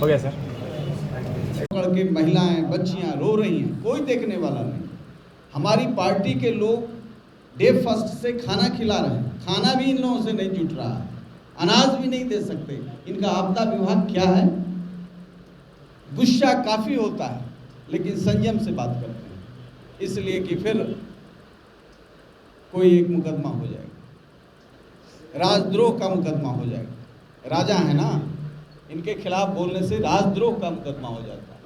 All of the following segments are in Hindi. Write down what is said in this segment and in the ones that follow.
हो गया सर। पकड़ के महिलाएं बच्चियां रो रही हैं, कोई देखने वाला नहीं। हमारी पार्टी के लोग डे फर्स्ट से खाना खिला रहे हैं, खाना भी इन लोगों से नहीं जुट रहा है, अनाज भी नहीं दे सकते। इनका आपदा विभाग क्या है? गुस्सा काफ़ी होता है लेकिन संयम से बात करते हैं, इसलिए कि फिर कोई एक मुकदमा हो जाएगा, राजद्रोह का मुकदमा हो जाएगा। राजा है ना, इनके खिलाफ बोलने से राजद्रोह का मुकदमा हो जाता है।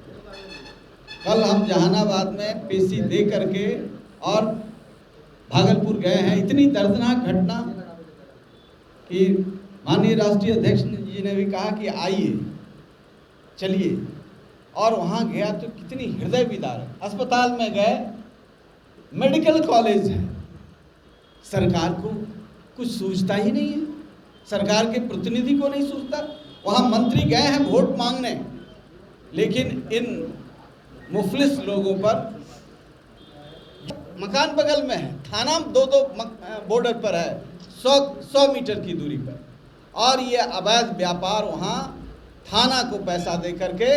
कल हम जहानाबाद में पेशी दे करके और भागलपुर गए हैं। इतनी दर्दनाक घटना कि माननीय राष्ट्रीय अध्यक्ष जी ने भी कहा कि आइए चलिए, और वहाँ गया तो कितनी हृदय विदारक। अस्पताल में गए, मेडिकल कॉलेज है, सरकार को कुछ सूझता ही नहीं है, सरकार के प्रतिनिधि को नहीं सूझता। वहाँ मंत्री गए हैं वोट मांगने, लेकिन इन मुफलिस लोगों पर, मकान बगल में है, थाना दो बॉर्डर पर है, 100 मीटर की दूरी पर, और ये अवैध व्यापार वहाँ थाना को पैसा दे करके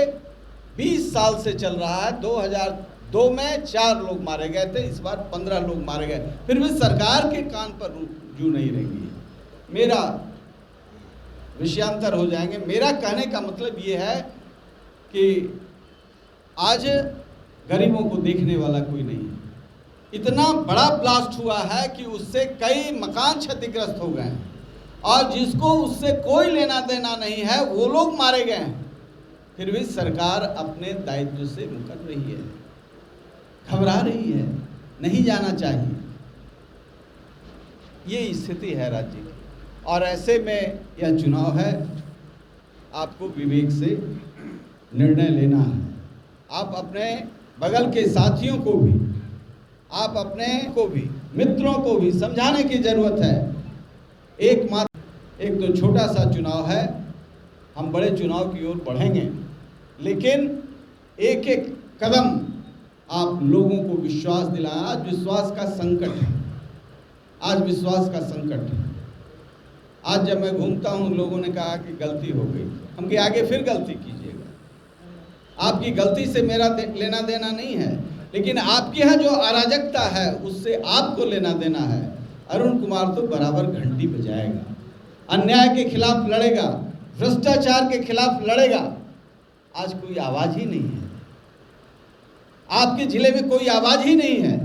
20 साल से चल रहा है। 2002 में 4 लोग मारे गए थे, इस बार 15 लोग मारे गए, फिर भी सरकार के कान पर जू नहीं रहेंगी। मेरा विषयांतर हो जाएंगे। मेरा कहने का मतलब ये है कि आज गरीबों को देखने वाला कोई नहीं है। इतना बड़ा ब्लास्ट हुआ है कि उससे कई मकान क्षतिग्रस्त हो गए हैं, और जिसको उससे कोई लेना देना नहीं है वो लोग मारे गए हैं, फिर भी सरकार अपने दायित्व से मुकर रही है, घबरा रही है, नहीं जाना चाहिए। ये स्थिति है राज्य की, और ऐसे में यह चुनाव है, आपको विवेक से निर्णय लेना है। आप अपने बगल के साथियों को भी, आप अपने को भी, मित्रों को भी समझाने की जरूरत है। एक तो छोटा सा चुनाव है, हम बड़े चुनाव की ओर बढ़ेंगे, लेकिन एक एक कदम आप लोगों को विश्वास दिलाएं। आज विश्वास का संकट है, आज विश्वास का संकट है। आज जब मैं घूमता हूँ, लोगों ने कहा कि गलती हो गई, हम कि आगे फिर गलती कीजिएगा। आपकी गलती से मेरा लेना देना नहीं है, लेकिन आपके यहाँ जो अराजकता है उससे आपको लेना देना है। अरुण कुमार तो बराबर घंटी बजाएगा, अन्याय के खिलाफ लड़ेगा, भ्रष्टाचार के खिलाफ लड़ेगा। आज कोई आवाज ही नहीं है, आपके जिले में कोई आवाज ही नहीं है,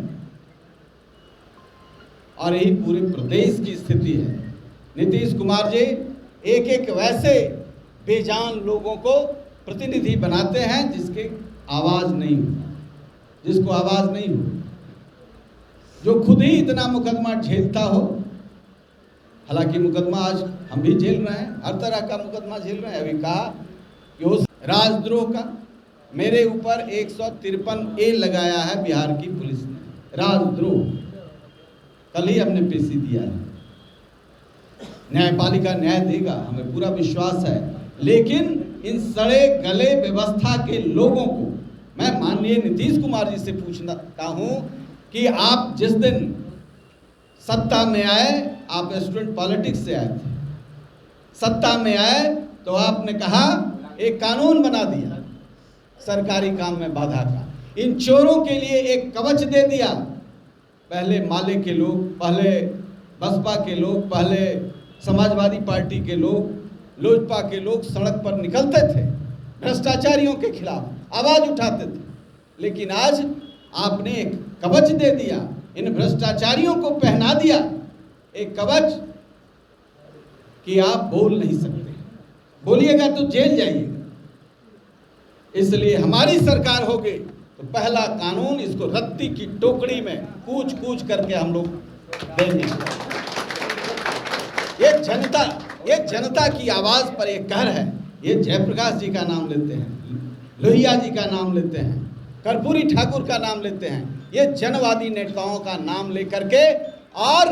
और यही पूरे प्रदेश की स्थिति है। नीतीश कुमार जी एक एक वैसे बेजान लोगों को प्रतिनिधि बनाते हैं जिसके आवाज नहीं हो, जिसको आवाज नहीं हो, जो खुद ही इतना मुकदमा झेलता हो। हालांकि मुकदमा आज हम भी झेल रहे हैं, हर तरह का मुकदमा झेल रहे हैं। अभी कहा कि उस राजद्रोह का मेरे ऊपर 153A लगाया है बिहार की पुलिस ने, राजद्रोह। कल ही हमने पेशी दिया है, न्यायपालिका न्याय देगा, हमें पूरा विश्वास है। लेकिन इन सड़े गले व्यवस्था के लोगों को मैं माननीय नीतीश कुमार जी से पूछता हूं कि आप जिस दिन सत्ता में आए, आप स्टूडेंट पॉलिटिक्स से आए थे, सत्ता में आए तो आपने कहा एक कानून बना दिया सरकारी काम में बाधा का, इन चोरों के लिए एक कवच दे दिया। पहले माले के लोग, पहले बसपा के लोग, पहले समाजवादी पार्टी के लोग, लोजपा के लोग सड़क पर निकलते थे, भ्रष्टाचारियों के खिलाफ आवाज उठाते थे, लेकिन आज आपने एक कवच दे दिया, इन भ्रष्टाचारियों को पहना दिया एक कवच कि आप बोल नहीं सकते, बोलिएगा तो जेल जाइएगा। इसलिए हमारी सरकार होगी तो पहला कानून इसको रत्ती की टोकरी में कूच कूच करके हम लोग देंगे। ये जनता की आवाज पर एक कहर है। ये जयप्रकाश जी का नाम लेते हैं, लोहिया जी का नाम लेते हैं, कर्पूरी ठाकुर का नाम लेते हैं, ये जनवादी नेताओं का नाम लेकर के और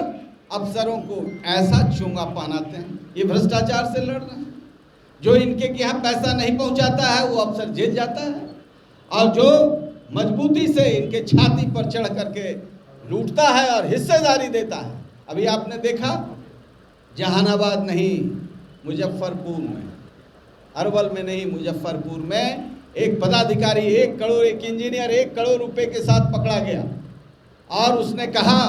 अफसरों को ऐसा चोंगा पहनाते हैं। ये भ्रष्टाचार से लड़ रहे हैं। जो इनके यहाँ पैसा नहीं पहुंचाता है वो अफसर जेल जाता है, और जो मजबूती से इनके छाती पर चढ़ करके लूटता है और हिस्सेदारी देता है। अभी आपने देखा जहानाबाद नहीं, मुजफ्फरपुर में अरवल में नहीं, मुजफ्फरपुर में एक पदाधिकारी 1 करोड़, एक इंजीनियर 1 करोड़ रुपए के साथ पकड़ा गया और उसने कहा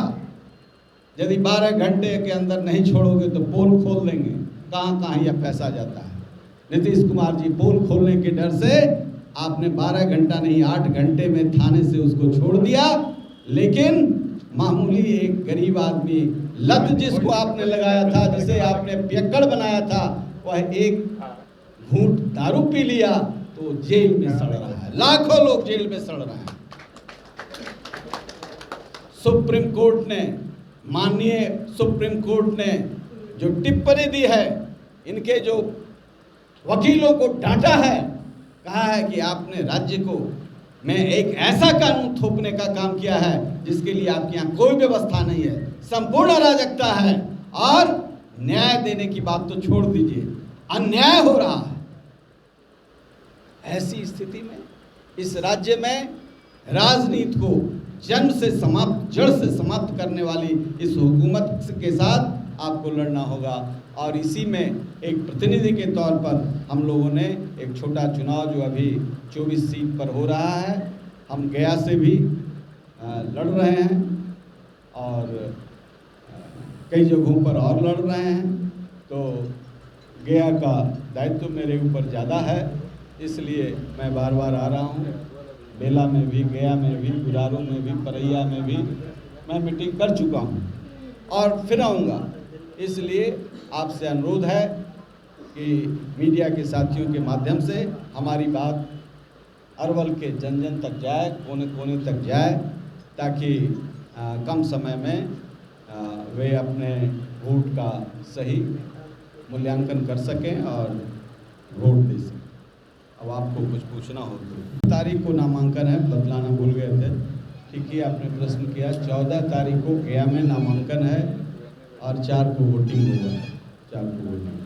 यदि 12 घंटे के अंदर नहीं छोड़ोगे तो पोल खोल देंगे। कहाँ कहाँ यह पैसा जाता है। नीतीश कुमार जी, पोल खोलने के डर से आपने 12 घंटा नहीं 8 घंटे में थाने से उसको छोड़ दिया, लेकिन मामूली एक गरीब आदमी, लत जिसको आपने लगाया था, जिसे आपने पियक्कड़ बनाया था, वह एक घूंट दारू पी लिया तो जेल में सड़ रहा है। लाखों लोग जेल में सड़ रहे हैं। सुप्रीम कोर्ट ने, माननीय सुप्रीम कोर्ट ने जो टिप्पणी दी है, इनके जो वकीलों को डांटा है, कहा है कि आपने राज्य को में एक ऐसा कानून थोपने का काम किया है जिसके लिए आपके यहाँ कोई व्यवस्था नहीं है, संपूर्ण अराजकता है और न्याय देने की बात तो छोड़ दीजिए, अन्याय हो रहा है। ऐसी स्थिति में इस राज्य में राजनीति को जड़ से समाप्त करने वाली इस हुकूमत के साथ आपको लड़ना होगा। और इसी में एक प्रतिनिधि के तौर पर हम लोगों ने एक छोटा चुनाव जो अभी 24 सीट पर हो रहा है, हम गया से भी लड़ रहे हैं और कई जगहों पर और लड़ रहे हैं। तो गया का दायित्व मेरे ऊपर ज़्यादा है, इसलिए मैं बार बार आ रहा हूँ। बेला में भी, गया में भी, गुरारू में भी, परैया में भी मैं मीटिंग कर चुका हूँ और फिर आऊँगा। इसलिए आपसे अनुरोध है कि मीडिया के साथियों के माध्यम से हमारी बात अरवल के जन जन तक जाए, कोने कोने तक जाए, ताकि कम समय में वे अपने वोट का सही मूल्यांकन कर सकें और वोट दे सकें। अब आपको कुछ पूछना हो तो। तारीख को नामांकन है, बतलाना भूल गए थे। ठीक है, आपने प्रश्न किया। 14 तारीख को गया में नामांकन है और 4 को वोटिंग होगा। 4 को वोटिंग।